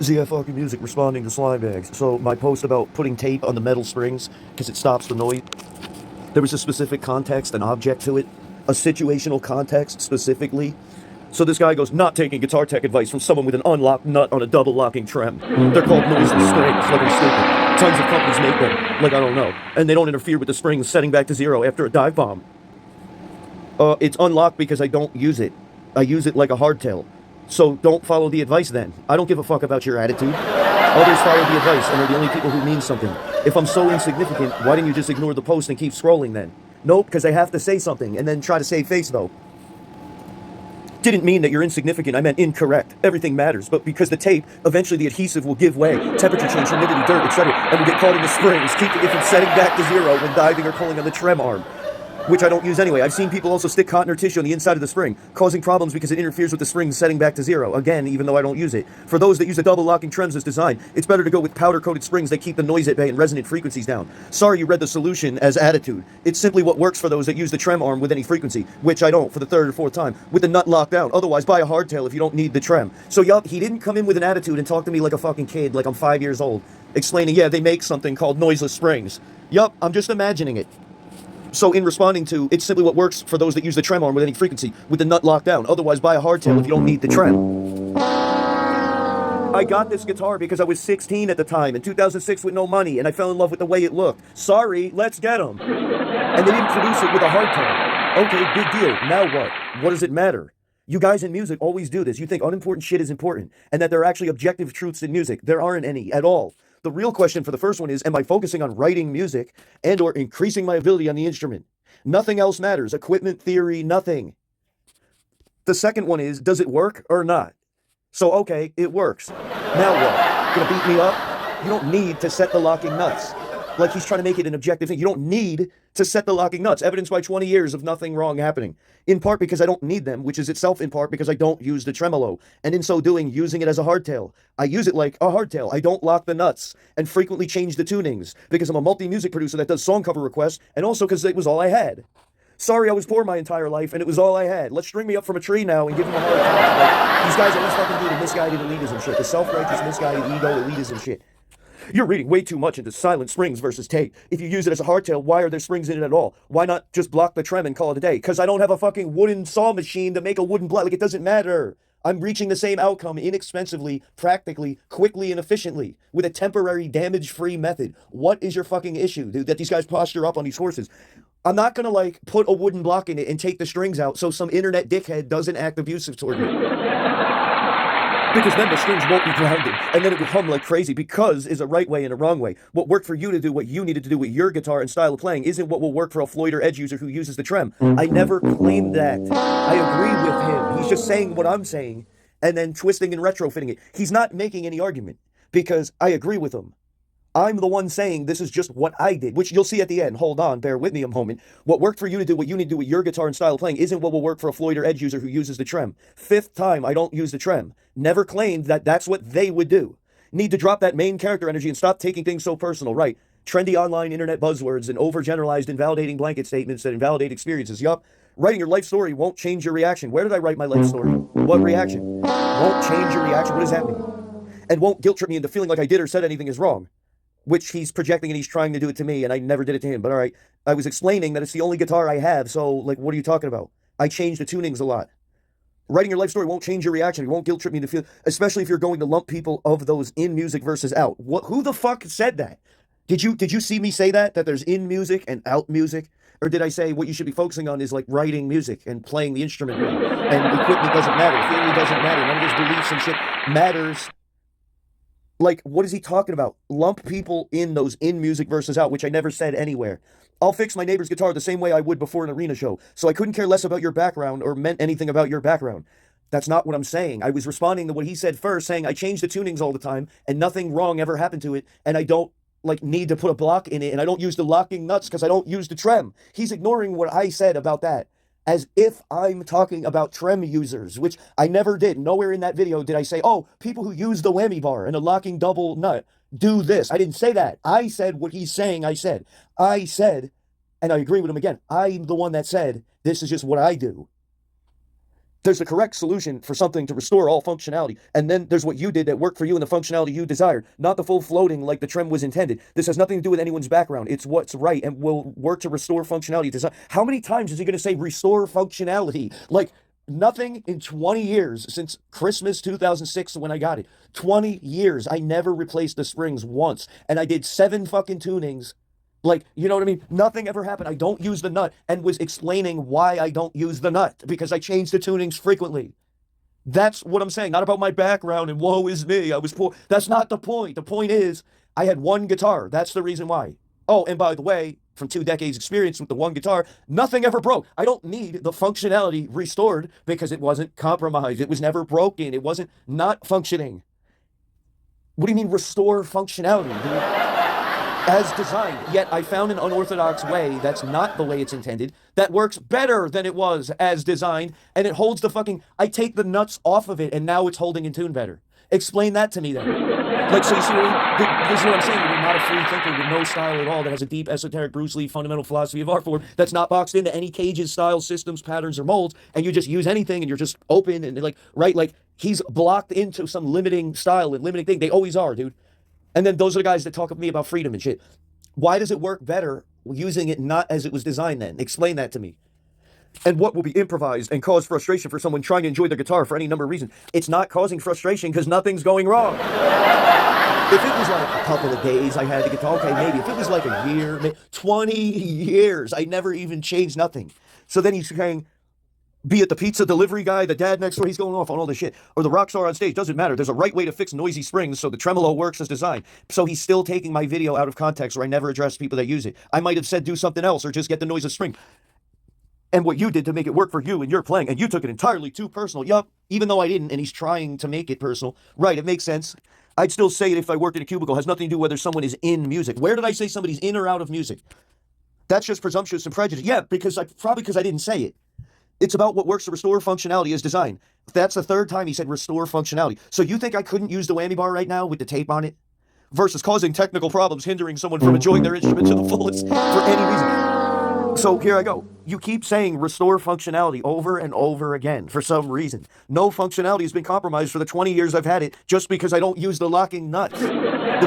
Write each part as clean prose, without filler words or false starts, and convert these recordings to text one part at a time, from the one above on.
ZF fucking music responding to slime bags. So my post about putting tape on the metal springs because it stops the noise. There was a specific context, an object to it, a situational context specifically. So this guy goes, not taking guitar tech advice from someone with an unlocked nut on a double locking trem. They're called noiseless strings, like I'm stupid. Tons of companies make them, like I don't know. And they don't interfere with the springs setting back to zero after a dive bomb. It's unlocked because I don't use it. I use it like a hardtail. So don't follow the advice then. I don't give a fuck about your attitude. Others follow the advice and are the only people who mean something. If I'm so insignificant, why didn't you just ignore the post and keep scrolling then? Nope, because I have to say something and then try to save face though. Didn't mean that you're insignificant, I meant incorrect. Everything matters, but because the tape, eventually the adhesive will give way. Temperature change, humidity, dirt, etc. And will get caught in the springs, keeping it from setting back to zero when diving or pulling on the trem arm. Which I don't use anyway. I've seen people also stick cotton or tissue on the inside of the spring, causing problems because it interferes with the spring setting back to zero. Again, even though I don't use it. For those that use the double locking trems as designed, it's better to go with powder-coated springs that keep the noise at bay and resonant frequencies down. Sorry you read the solution as attitude. It's simply what works for those that use the trem arm with any frequency, which I don't for the third or fourth time, with the nut locked down. Otherwise, buy a hardtail if you don't need the trem. So yup, he didn't come in with an attitude and talk to me like a fucking kid, like I'm 5 years old, explaining, yeah, they make something called noiseless springs. Yup, I'm just imagining it. So in responding to, it's simply what works for those that use the trem arm with any frequency, with the nut locked down. Otherwise, buy a hardtail if you don't need the trem. I got this guitar because I was 16 at the time, in 2006 with no money, and I fell in love with the way it looked. Sorry, let's get 'em. And they didn't produce it with a hardtail. Okay, big deal. Now what? What does it matter? You guys in music always do this. You think unimportant shit is important, and that there are actually objective truths in music. There aren't any at all. The real question for the first one is, am I focusing on writing music and or increasing my ability on the instrument? Nothing else matters. Equipment, theory, nothing. The second one is, does it work or not? So, okay, it works. Now what? Gonna beat me up? You don't need to set the locking nuts. Like he's trying to make it an objective thing. You don't need to set the locking nuts, evidenced by 20 years of nothing wrong happening. In part because I don't need them, which is itself in part because I don't use the tremolo, and in so doing, using it as a hardtail. I use it like a hardtail. I don't lock the nuts, and frequently change the tunings, because I'm a multi-music producer that does song cover requests, and also because it was all I had. Sorry, I was poor my entire life, and it was all I had. Let's string me up from a tree now and give him a hard time. Like, these guys always fucking do the misguided elitism shit, the self-righteous misguided ego elitism shit. You're reading way too much into silent springs versus tape. If you use it as a hardtail, why are there springs in it at all? Why not just block the trem and call it a day? Because I don't have a fucking wooden saw machine to make a wooden block. Like, it doesn't matter. I'm reaching the same outcome inexpensively, practically, quickly, and efficiently with a temporary damage-free method. What is your fucking issue, dude, that these guys posture up on these horses? I'm not gonna, like, put a wooden block in it and take the strings out so some internet dickhead doesn't act abusive toward me. Because then the strings won't be grounded, and then it would hum like crazy, because is a right way and a wrong way. What worked for you to do what you needed to do with your guitar and style of playing isn't what will work for a Floyd or Edge user who uses the trem. I never claimed that. I agree with him. He's just saying what I'm saying, and then twisting and retrofitting it. He's not making any argument, because I agree with him. I'm the one saying this is just what I did, which you'll see at the end. Hold on, bear with me a moment. What worked for you to do what you need to do with your guitar and style of playing isn't what will work for a Floyd or Edge user who uses the trem. Fifth time I don't use the trem. Never claimed that that's what they would do. Need to drop that main character energy and stop taking things so personal, right? Trendy online internet buzzwords and overgeneralized invalidating blanket statements that invalidate experiences. Yup. Writing your life story won't change your reaction. Where did I write my life story? What reaction? Won't change your reaction. What does that mean? And won't guilt trip me into feeling like I did or said anything is wrong. Which he's projecting and he's trying to do it to me, and I never did it to him. But all right, I was explaining that it's the only guitar I have, so, like, what are you talking about? I change the tunings a lot. Writing your life story won't change your reaction. It won't guilt trip me to feel, especially if you're going to lump people of those in music versus out. Who the fuck said that? Did you see me say that there's in music and out music? Or did I say what you should be focusing on is, like, writing music and playing the instrument well, and equipment doesn't matter, theory doesn't matter, none of his beliefs and shit matters? Like, what is he talking about? Lump people in those in music versus out, which I never said anywhere. I'll fix my neighbor's guitar the same way I would before an arena show, so I couldn't care less about your background or meant anything about your background. That's not what I'm saying. I was responding to what he said first, saying I change the tunings all the time, and nothing wrong ever happened to it, and I don't, like, need to put a block in it, and I don't use the locking nuts because I don't use the trem. He's ignoring what I said about that, as if I'm talking about trem users, which I never did. Nowhere in that video did I say, oh, people who use the whammy bar and a locking double nut do this. I didn't say that. I said what he's saying I said. I said, and I agree with him again, I'm the one that said, this is just what I do. There's the correct solution for something to restore all functionality. And then there's what you did that worked for you and the functionality you desired, not the full floating like the trim was intended. This has nothing to do with anyone's background. It's what's right and will work to restore functionality. How many times is he going to say restore functionality? Like, nothing in 20 years since Christmas 2006 when I got it. 20 years. I never replaced the springs once. And I did 7 fucking tunings. Like, you know what I mean? Nothing ever happened. I don't use the nut, and was explaining why I don't use the nut, because I change the tunings frequently. That's what I'm saying. Not about my background and woe is me, I was poor. That's not the point. The point is, I had one guitar. That's the reason why. Oh, and by the way, from 2 decades experience with the one guitar, nothing ever broke. I don't need the functionality restored because it wasn't compromised. It was never broken. It wasn't not functioning. What do you mean restore functionality, dude? As designed, yet I found an unorthodox way that's not the way it's intended, that works better than it was as designed, and it holds the fucking, I take the nuts off of it, and now it's holding in tune better. Explain that to me then. Like, so you see, this is what I'm saying, you're not a free thinker with no style at all, that has a deep, esoteric, Bruce Lee fundamental philosophy of art form, that's not boxed into any cages, styles, systems, patterns, or molds, and you just use anything, and you're just open, and like, right, like, he's blocked into some limiting style and limiting thing. They always are, dude. And then those are the guys that talk to me about freedom and shit. Why does it work better using it not as it was designed then? Explain that to me. And what will be improvised and cause frustration for someone trying to enjoy their guitar for any number of reasons? It's not causing frustration because nothing's going wrong. If it was like a couple of days I had the guitar, okay, maybe. If it was like a year, 20 years, I never even changed nothing. So then he's saying, be it the pizza delivery guy, the dad next door, he's going off on all this shit, or the rock star on stage, doesn't matter. There's a right way to fix noisy springs so the tremolo works as designed. So he's still taking my video out of context where I never address people that use it. I might have said do something else or just get the noiseless spring. And what you did to make it work for you and your playing, and you took it entirely too personal. Yup, even though I didn't, and he's trying to make it personal. Right, it makes sense. I'd still say it if I worked in a cubicle. It has nothing to do whether someone is in music. Where did I say somebody's in or out of music? That's just presumptuous and prejudice. Yeah, probably because I didn't say it. It's about what works to restore functionality as designed. That's the 3rd time he said restore functionality. So you think I couldn't use the whammy bar right now with the tape on it? Versus causing technical problems, hindering someone from enjoying their instrument to the fullest for any reason. So here I go. You keep saying restore functionality over and over again for some reason. No functionality has been compromised for the 20 years I've had it just because I don't use the locking nuts. The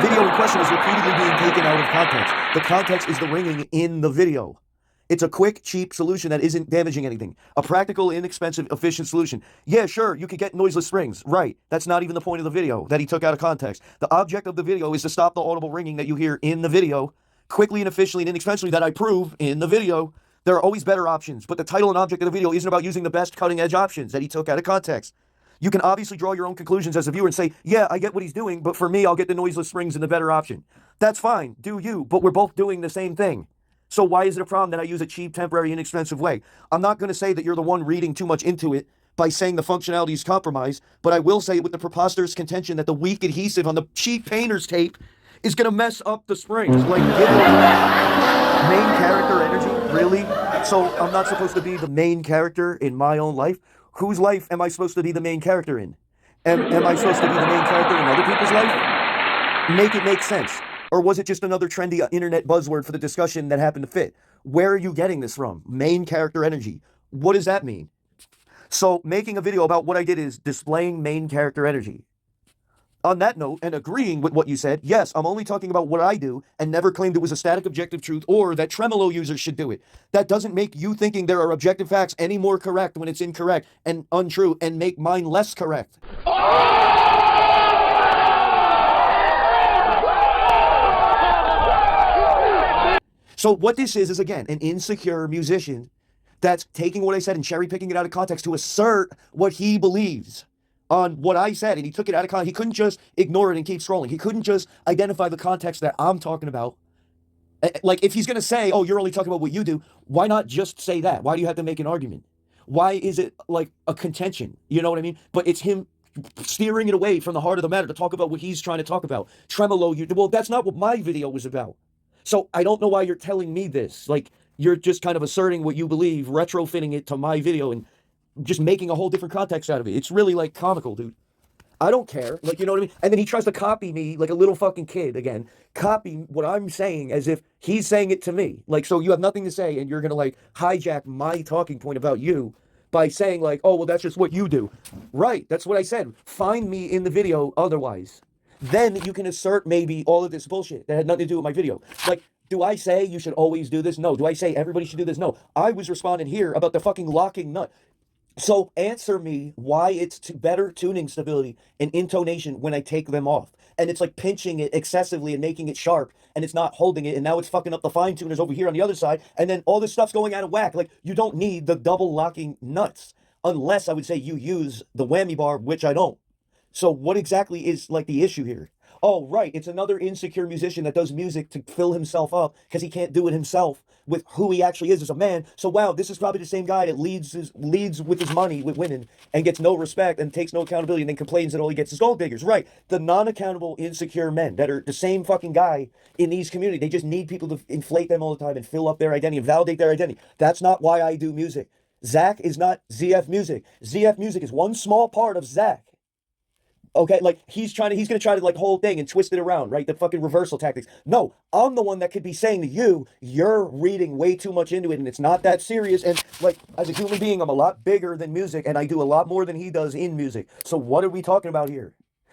video in question is repeatedly being taken out of context. The context is the ringing in the video. It's a quick, cheap solution that isn't damaging anything. A practical, inexpensive, efficient solution. Yeah, sure, you could get noiseless springs. Right. That's not even the point of the video that he took out of context. The object of the video is to stop the audible ringing that you hear in the video, quickly and efficiently and inexpensively, that I prove in the video. There are always better options, but the title and object of the video isn't about using the best cutting-edge options that he took out of context. You can obviously draw your own conclusions as a viewer and say, yeah, I get what he's doing, but for me, I'll get the noiseless springs and the better option. That's fine. Do you, but we're both doing the same thing. So why is it a problem that I use a cheap, temporary, inexpensive way? I'm not going to say that you're the one reading too much into it by saying the functionality is compromised, but I will say it with the preposterous contention that the weak adhesive on the cheap painter's tape is going to mess up the springs. Like, give it main character energy? Really? So I'm not supposed to be the main character in my own life? Whose life am I supposed to be the main character in? Am I supposed to be the main character in other people's life? Make it make sense. Or was it just another trendy internet buzzword for the discussion that happened to fit? Where are you getting this from? Main character energy. What does that mean? So making a video about what I did is displaying main character energy. On that note, and agreeing with what you said, yes, I'm only talking about what I do and never claimed it was a static objective truth or that tremolo users should do it. That doesn't make you thinking there are objective facts any more correct when it's incorrect and untrue and make mine less correct. So what this is again, an insecure musician that's taking what I said and cherry picking it out of context to assert what he believes on what I said. And he took it out of context. He couldn't just ignore it and keep scrolling. He couldn't just identify the context that I'm talking about. Like, if he's going to say, oh, you're only talking about what you do, why not just say that? Why do you have to make an argument? Why is it like a contention? You know what I mean? But it's him steering it away from the heart of the matter to talk about what he's trying to talk about. Tremolo, well, that's not what my video was about. So I don't know why you're telling me this. Like, you're just kind of asserting what you believe, retrofitting it to my video and just making a whole different context out of it. It's really like comical, dude. I don't care. Like, you know what I mean? And then he tries to copy me like a little fucking kid again. Copy what I'm saying as if he's saying it to me. Like, so you have nothing to say and you're going to like hijack my talking point about you by saying like, oh, well, that's just what you do. Right, that's what I said. Find me in the video otherwise. Then you can assert maybe all of this bullshit that had nothing to do with my video. Like, do I say you should always do this? No. Do I say everybody should do this? No. I was responding here about the fucking locking nut. So answer me why it's better tuning stability and intonation when I take them off. And it's like pinching it excessively and making it sharp, and it's not holding it, and now it's fucking up the fine tuners over here on the other side, and then all this stuff's going out of whack. Like, you don't need the double locking nuts, unless I would say you use the whammy bar, which I don't. So what exactly is like the issue here? Oh, right, it's another insecure musician that does music to fill himself up because he can't do it himself with who he actually is as a man. So wow, this is probably the same guy that leads with his money with women and gets no respect and takes no accountability and then complains that all he gets is gold diggers. Right, the non-accountable, insecure men that are the same fucking guy in these communities. They just need people to inflate them all the time and fill up their identity and validate their identity. That's not why I do music. Zach is not ZF music. ZF music is one small part of Zach. Okay, like he's gonna try to like whole thing and twist it around, right? The fucking reversal tactics. No, I'm the one that could be saying to you, you're reading way too much into it and it's not that serious. And like as a human being, I'm a lot bigger than music and I do a lot more than he does in music. So what are we talking about here?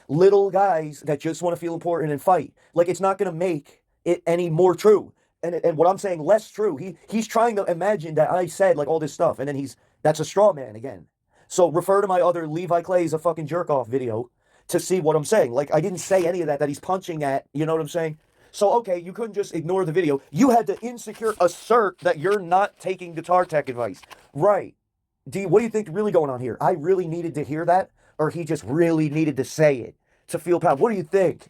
Little guys that just want to feel important and fight. Like it's not gonna make it any more true. And what I'm saying less true. He's trying to imagine that I said like all this stuff, and then that's a straw man again. So refer to my other Levi Clay's a fucking Jerkoff video to see what I'm saying. Like, I didn't say any of that he's punching at, you know what I'm saying? So, okay, you couldn't just ignore the video. You had to insecure assert that you're not taking guitar tech advice. Right. What do you think really going on here? I really needed to hear that, or he just really needed to say it to feel proud? What do you think?